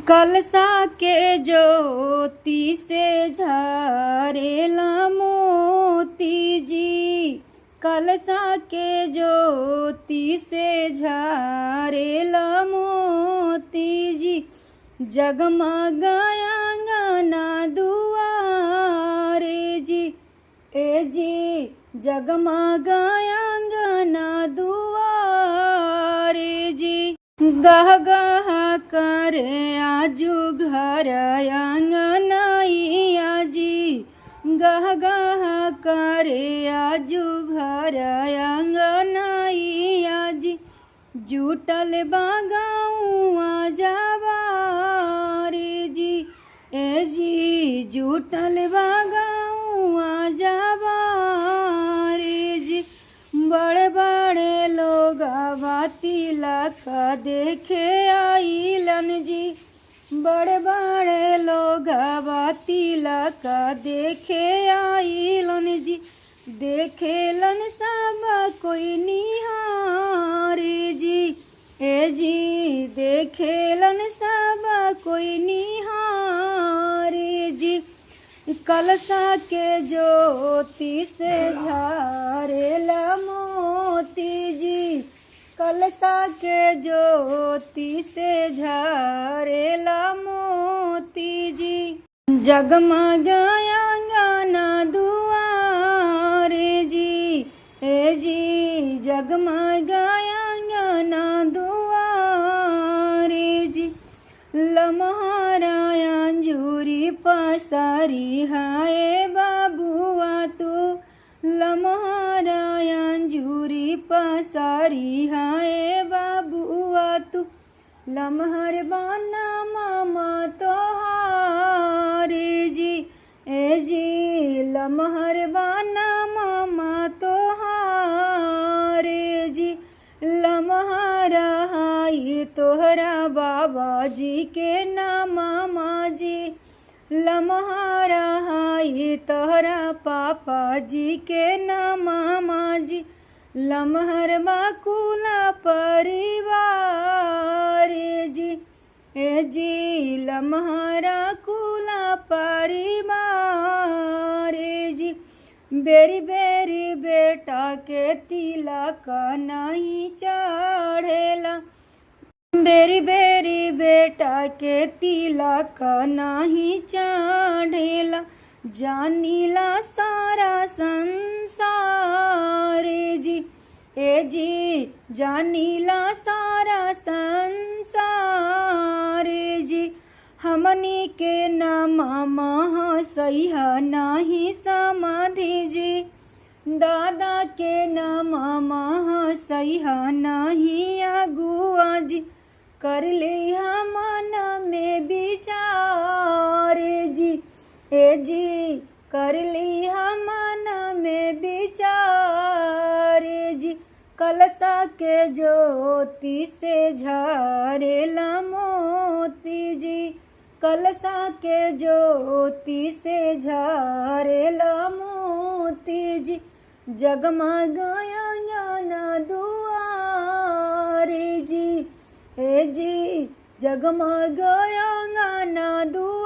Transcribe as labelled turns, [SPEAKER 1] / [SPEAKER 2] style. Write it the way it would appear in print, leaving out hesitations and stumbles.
[SPEAKER 1] कलसा के ज्योति से झरेला मोती जी। कलसा के ज्योति से झरेला मोती जी। जगमग अंगना दुआरे जी। ए जी जगमग अंगना दुआरे जी। गह गह करे आजू घर आंगनैया जी। गह गह करे आजू घर आंगनैया जी। जुटल बागौआ जवारे जी। ए जी जुटल बागौआ जवारे जी। बड़े बड़े लोग तिलक देखे आइलन जी। बड़े बड़े लोग तिलक देखे आइलन जी। देखेलन सब कोई निहारे जी। ए जी देखेलन सब कोई निहारे जी। कलसा के ज्योति से झरेला मोती जी। कलसा के ज्योति से झरेला मोती जी। जगमग अंगना दुआरे जी। ए जी जगमग अंगना दुआरे जी। लम्हारा अंजूरी पसारी हाय बाबुआ तू। लम्हारा अंजूरी पसारी हाय बाबुआ तू। लम्हर बाना मामा तोहारे जी। ए जी लम्हर बाना मामा तोहारे जी। लम्हारा हाई तोहरा बाबा जी के नाम मामा जी। लम्हारा हाई तोहरा पापा जी के नाम मामा जी। लम्हर बाकुला परिवार जी। ए जी लम्हरा कुला परिवार जी। बेरी बेरी बेटा के तिलक नहीं चढ़ेला। बेरी बेरी बेटा के तिलक नहीं चढ़ेला। जानीला सारा संसार जी। ए जी जानीला सारा संसार जी। हमनी के नाम सैहा नहीं समाधि जी। दादा के नाम सैहा नहीं अगुआ जी। कर ले मन में विचार जी। ए जी कर ली मन में विचार जी। कलसा के ज्योति से झरेला मोती जी। कलसा के ज्योति से झरेला मोती जी। जगमग अंगना दुआरे जी। ए जी जगमग अंगना दुआरे